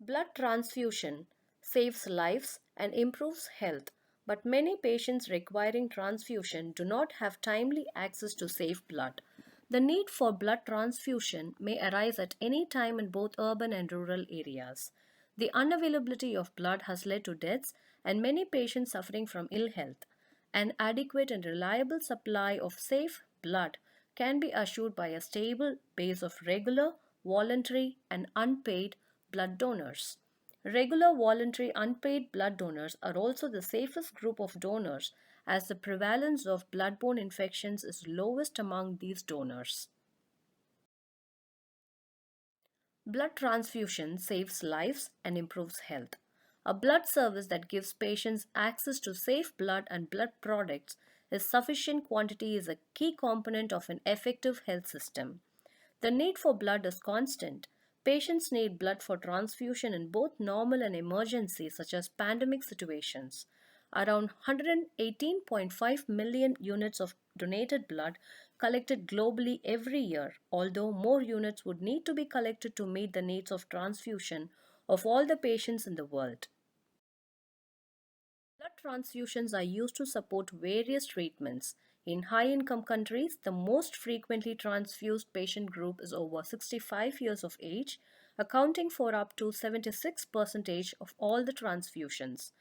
Blood transfusion saves lives and improves health, but many patients requiring transfusion do not have timely access to safe blood. The need for blood transfusion may arise at any time in both urban and rural areas. The unavailability of blood has led to deaths and many patients suffering from ill health. An adequate and reliable supply of safe blood can be assured by a stable base of regular, voluntary, and unpaid blood donors. Regular, voluntary, unpaid blood donors are also the safest group of donors as the prevalence of bloodborne infections is lowest among these donors. Blood transfusion saves lives and improves health. A blood service that gives patients access to safe blood and blood products in sufficient quantity is a key component of an effective health system. The need for blood is constant. Patients need blood for transfusion in both normal and emergency, such as pandemic situations. Around 118.5 million units of donated blood collected globally every year, although more units would need to be collected to meet the needs of transfusion of all the patients in the world. Blood transfusions are used to support various treatments. In high-income countries, the most frequently transfused patient group is over 65 years of age, accounting for up to 76% of all the transfusions.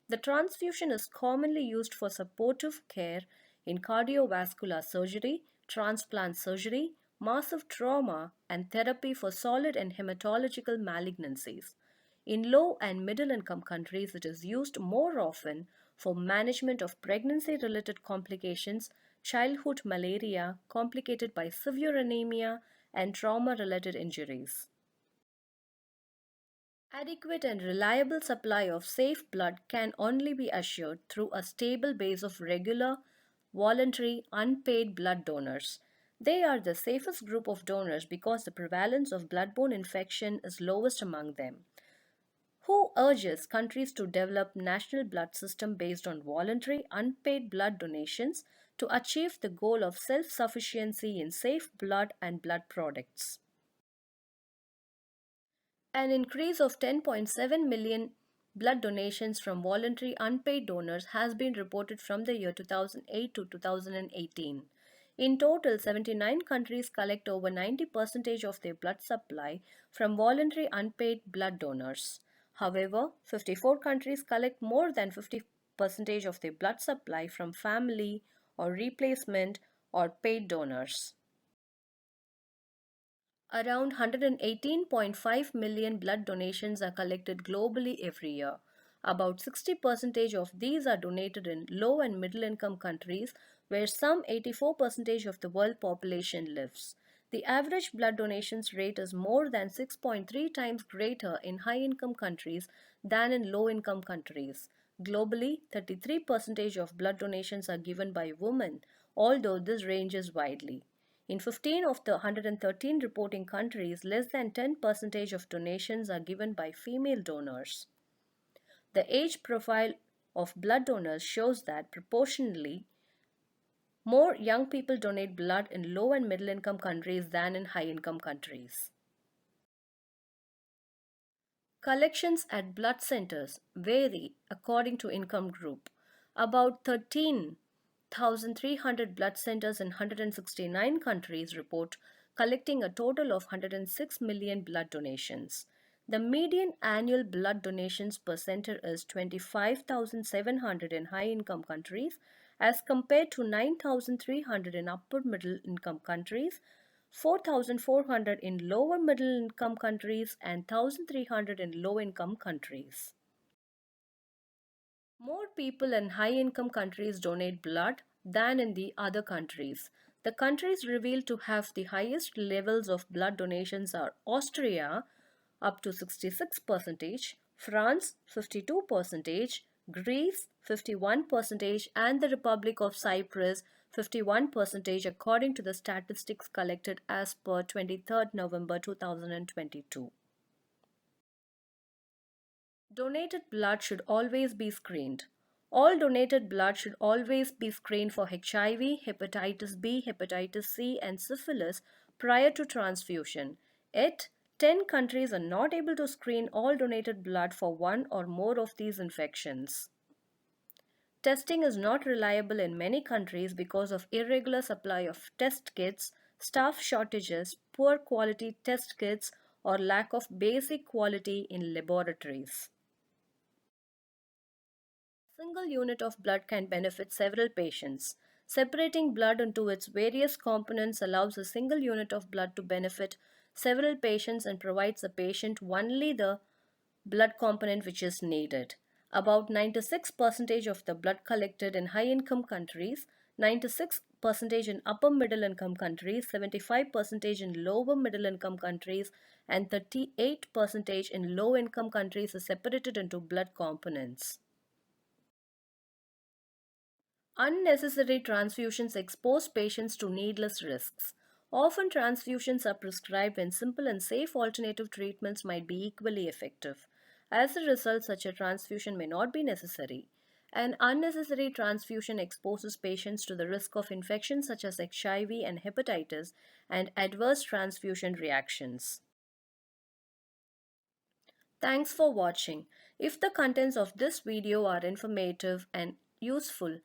The transfusion is commonly used for supportive care in cardiovascular surgery, transplant surgery, massive trauma, and therapy for solid and hematological malignancies. In low and middle income countries, it is used more often for management of pregnancy related complications, childhood malaria complicated by severe anemia, and trauma related injuries. Adequate and reliable supply of safe blood can only be assured through a stable base of regular, voluntary, unpaid blood donors. They are the safest group of donors because the prevalence of bloodborne infection is lowest among them. Who urges countries to develop national blood system based on voluntary unpaid blood donations to achieve the goal of self-sufficiency in safe blood and blood products. An increase of 10.7 million blood donations from voluntary unpaid donors has been reported from the year 2008 to 2018. In total, 79 countries collect over 90% of their blood supply from voluntary unpaid blood donors. However, 54 countries collect more than 50% of their blood supply from family or replacement or paid donors. Around 118.5 million blood donations are collected globally every year. About 60% of these are donated in low and middle income countries where some 84% of the world population lives. The average blood donations rate is more than 6.3 times greater in high income countries than in low income countries. Globally, 33% of blood donations are given by women, although this ranges widely. In 15 of the 113 reporting countries, less than 10% of donations are given by female donors. The age profile of blood donors shows that proportionally more young people donate blood in low and middle income countries than in high income countries. Collections at blood centers vary according to income group. About 13,300 blood centers in 169 countries report collecting a total of 106 million blood donations. The median annual blood donations per center is 25,700 in high-income countries as compared to 9,300 in upper middle income countries, 4,400 in lower middle income countries, and 1,300 in low income countries. More people in high income countries donate blood than in the other countries. The countries revealed to have the highest levels of blood donations are Austria, up to 66%, France, 52%, Greece, 51%, and the Republic of Cyprus, 51%, according to the statistics collected as per 23rd November 2022. Donated blood should always be screened. All donated blood should always be screened for HIV, hepatitis B, hepatitis C, and syphilis prior to transfusion. Yet, 10 countries are not able to screen all donated blood for one or more of these infections. Testing is not reliable in many countries because of irregular supply of test kits, staff shortages, poor quality test kits, or lack of basic quality in laboratories. A single unit of blood can benefit several patients. Separating blood into its various components allows a single unit of blood to benefit several patients and provides the patient only the blood component which is needed. About 96% of the blood collected in high income countries, 96% in upper middle income countries, 75% in lower middle income countries, and 38% in low income countries is separated into blood components. Unnecessary transfusions expose patients to needless risks. Often, transfusions are prescribed when simple and safe alternative treatments might be equally effective. As a result, such a transfusion may not be necessary. An unnecessary transfusion exposes patients to the risk of infections such as HIV and hepatitis and adverse transfusion reactions. Thanks for watching. If the contents of this video are informative and useful,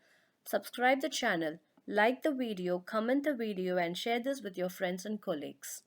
subscribe the channel, like the video, comment the video and share this with your friends and colleagues.